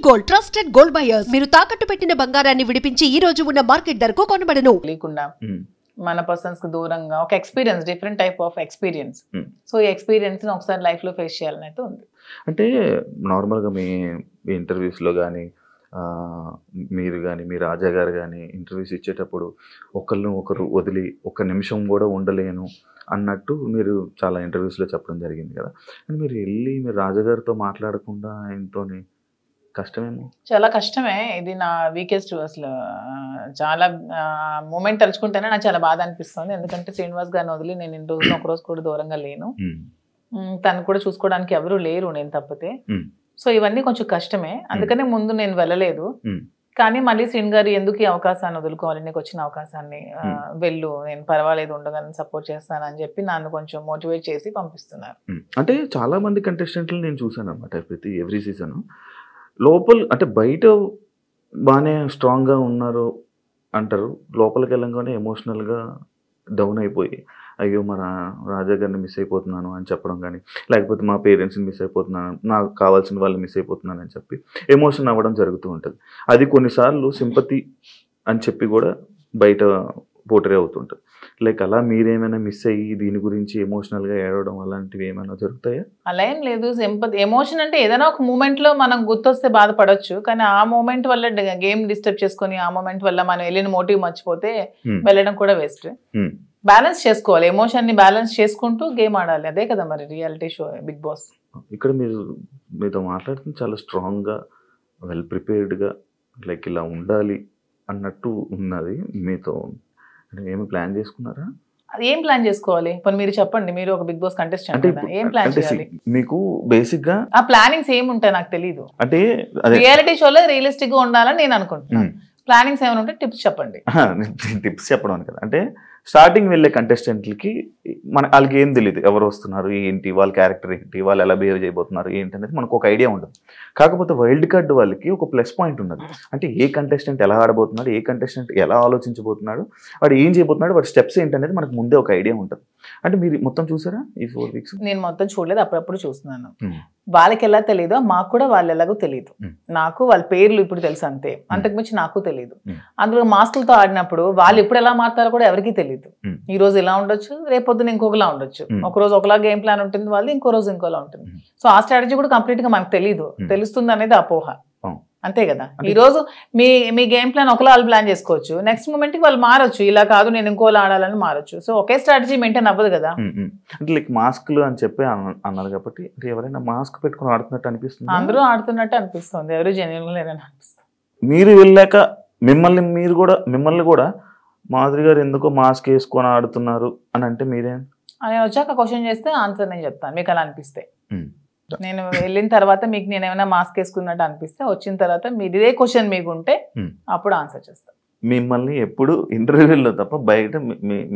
Gold trusted gold buyers మీరు తాకట్టు పెట్టిన బంగారాన్ని విడిపించి ఈ రోజు ఉన్న మార్కెట్ ధరకు కొనబడను. లేకుండా మన పర్సన్స్ కి దూరంగా ఒక experience, different type of experience. So ఈ ఎక్స్పీరియన్స్ ని ఒకసారి లైఫ్ లో ఫేస్ చేయాలని అయితే ఉంది. అంటే నార్మల్గా మీ ఇంటర్వ్యూస్లో కానీ మీరు కానీ మీ రాజా గారు కానీ ఇంటర్వ్యూస్ ఇచ్చేటప్పుడు ఒకరు వదిలి ఒక్క నిమిషం కూడా ఉండలేను అన్నట్టు మీరు చాలా ఇంటర్వ్యూస్లో చెప్పడం జరిగింది కదా. అని మీరు వెళ్ళి మీరు రాజాగారితో మాట్లాడకుండా ఆయనతోని కష్టమేమో. చాలా కష్టమే. ఇది నా వీకెస్ట్ అసలు. చాలా మూమెంట్ తలుచుకుంటేనే నాకు చాలా బాధ అనిపిస్తుంది. ఎందుకంటే శ్రీనివాస్ గారిని వదిలి నేను ఇన్ని రోజులు ఒక రోజు కూడా దూరంగా లేను. తను కూడా చూసుకోవడానికి ఎవరు లేరు నేను తప్పితే. సో ఇవన్నీ కొంచెం కష్టమే. అందుకనే ముందు నేను వెళ్ళలేదు. కానీ మళ్ళీ శ్రీని గారు ఎందుకు ఈ అవకాశాన్ని వదులుకోవాలి, నీకు వచ్చిన అవకాశాన్ని వెళ్ళు, నేను పర్వాలేదు ఉండగానే సపోర్ట్ చేస్తానని చెప్పి నన్ను కొంచెం మోటివేట్ చేసి పంపిస్తున్నారు. అంటే చాలా మంది కంటెస్టెంట్లు నేను చూసాను అనమాట. ఎవ్రీ సీజన్ లోపల అంటే బయట బాగానే స్ట్రాంగ్గా ఉన్నారు అంటారు, లోపలికి వెళ్ళంగానే ఎమోషనల్గా డౌన్ అయిపోయి అయ్యో మన రాజా గారిని మిస్ అయిపోతున్నాను అని చెప్పడం కానీ, లేకపోతే మా పేరెంట్స్ని మిస్ అయిపోతున్నాను, నాకు కావాల్సిన వాళ్ళు మిస్ అయిపోతున్నాను అని చెప్పి ఎమోషన్ అవ్వడం జరుగుతూ ఉంటుంది. అది కొన్నిసార్లు సింపతి అని చెప్పి కూడా బయట పోటరీ అవుతుంటుంది. లైక్ అలా మీరేమైనా మిస్ అయ్యి దీని గురించి ఎమోషనల్గా ఏడవడం అలాంటివి ఏమైనా జరుగుతాయా? అలా ఏం లేదు. సింపతి, ఎమోషన్ అంటే ఏదైనా ఒక మూమెంట్లో మనం గుర్తొస్తే బాధపడవచ్చు. కానీ ఆ మూమెంట్ వల్ల గేమ్ డిస్టర్బ్ చేసుకొని ఆ మూమెంట్ వల్ల మనం వెళ్ళిన మోటివ్ మర్చిపోతే వెళ్ళడం కూడా వేస్ట్. బ్యాలెన్స్ చేసుకోవాలి, ఎమోషన్ ని బ్యాలెన్స్ చేసుకుంటూ గేమ్ ఆడాలి. అదే కదా మరి రియాలిటీ షో బిగ్ బాస్. ఇక్కడ మీతో మాట్లాడుతుంది చాలా స్ట్రాంగ్గా, వెల్ ప్రిపేర్డ్గా, లైక్ ఇలా ఉండాలి అన్నట్టు ఉన్నది. మీతో ఏమి ప్లాన్ చేసుకున్నారా? అది ఏం ప్లాన్ చేసుకోవాలి? ఇప్పుడు మీరు చెప్పండి, మీరు ఒక బిగ్ బాస్ కంటెస్టెంట్ కదా, ఏం ప్లాన్ చేయాలి? మీకు బేసిక్ గా ఆ ప్లానింగ్స్ ఏముంటాయి నాకు తెలియదు. అంటే రియాలిటీ షోలో రియలిస్టిక్ గా ఉండాలని నేను అనుకుంటున్నాను. ప్లానింగ్స్ ఏమైనా ఉంటే టిప్స్ చెప్పండి. టిప్స్ చెప్పడం కదా, అంటే స్టార్టింగ్ వెళ్ళే కంటెస్టెంట్లకి వాళ్ళకి ఏం తెలియదు, ఎవరు వస్తున్నారు ఏంటి, వాళ్ళ క్యారెక్టర్ ఏంటి, వాళ్ళు ఎలా బిహేవ్ చేయబోతున్నారు ఏంటి అనేది మనకు ఒక ఐడియా ఉండదు. కాకపోతే వైల్డ్ కార్డ్ వాళ్ళకి ఒక ప్లస్ పాయింట్ ఉన్నది. అంటే ఏ కంటెస్టెంట్ ఎలా ఆడబోతున్నాడు, ఏ కంటెస్టెంట్ ఎలా ఆలోచించబోతున్నాడు, వాడు ఏం చేయబోతున్నాడు, వాడి స్టెప్స్ ఏంటి అనేది మనకు ముందే ఒక ఐడియా ఉంటుంది. అంటే మీరు మొత్తం చూసారా ఈ 4 weeks? నేను మొత్తం చూడలేదు, అప్పుడప్పుడు చూస్తున్నాను. వాళ్ళకి ఎలా తెలియదో మాకు కూడా వాళ్ళు ఎలాగో తెలియదు. నాకు వాళ్ళ పేర్లు ఇప్పుడు తెలుసు అంతే, అంతకుమించి నాకు తెలియదు. అందులో మాస్కులతో ఆడినప్పుడు వాళ్ళు ఎప్పుడు ఎలా మారుతారో కూడా ఎవరికి తెలియదు. ఈ రోజు ఇలా ఉండొచ్చు, రేపొద్దున ఇంకొకలా ఉండొచ్చు. ఒక రోజు ఒకలా గేమ్ ప్లాన్ ఉంటుంది వాళ్ళు, ఇంకో రోజు ఇంకోలా ఉంటుంది. సో ఆ స్ట్రాటజీ కూడా కంప్లీట్ గా మనకు తెలియదు. తెలుస్తుంది అనేది అపోహ, అంతే కదా. ఈ రోజు మీ గేమ్ ప్లాన్ ఒకలా వాళ్ళు ప్లాన్ చేసుకోవచ్చు, నెక్స్ట్ మూమెంట్ కి వాళ్ళు మారొచ్చు. ఇలా కాదు నేను ఇంకోలా ఆడాలని మారొచ్చు. సో ఒకే స్ట్రాటజీ మెయింటైన్ అవ్వదు కదా. అంటే లైక్ మాస్క్లు అని చెప్పి అన్నారు కాబట్టి ఎవరైనా మాస్క్ పెట్టుకుని ఆడుతున్నట్టు అనిపిస్తుంది? అందరూ ఆడుతున్నట్టు అనిపిస్తుంది, ఎవరు జెన్యున్ గా లేరని అనిపిస్తుంది. మీరు వెళ్ళాక మిమ్మల్ని కూడా మాధురి గారు ఎందుకో మాస్క్ వేసుకొని ఆడుతున్నారు అని అంటే మీరేం? నేను వచ్చాక క్వశ్చన్ చేస్తే ఆన్సర్ నేను చెప్తాను, మీకు అలా అనిపిస్తే. నేను వెళ్ళిన తర్వాత మీకు నేను ఏమైనా మాస్క్ వేసుకున్నట్టు అనిపిస్తే, వచ్చిన తర్వాత మీరు ఇదే క్వశ్చన్ మీకు ఉంటే అప్పుడు ఆన్సర్ చేస్తాను. మిమ్మల్ని ఎప్పుడు ఇంటర్వ్యూలో తప్ప బయట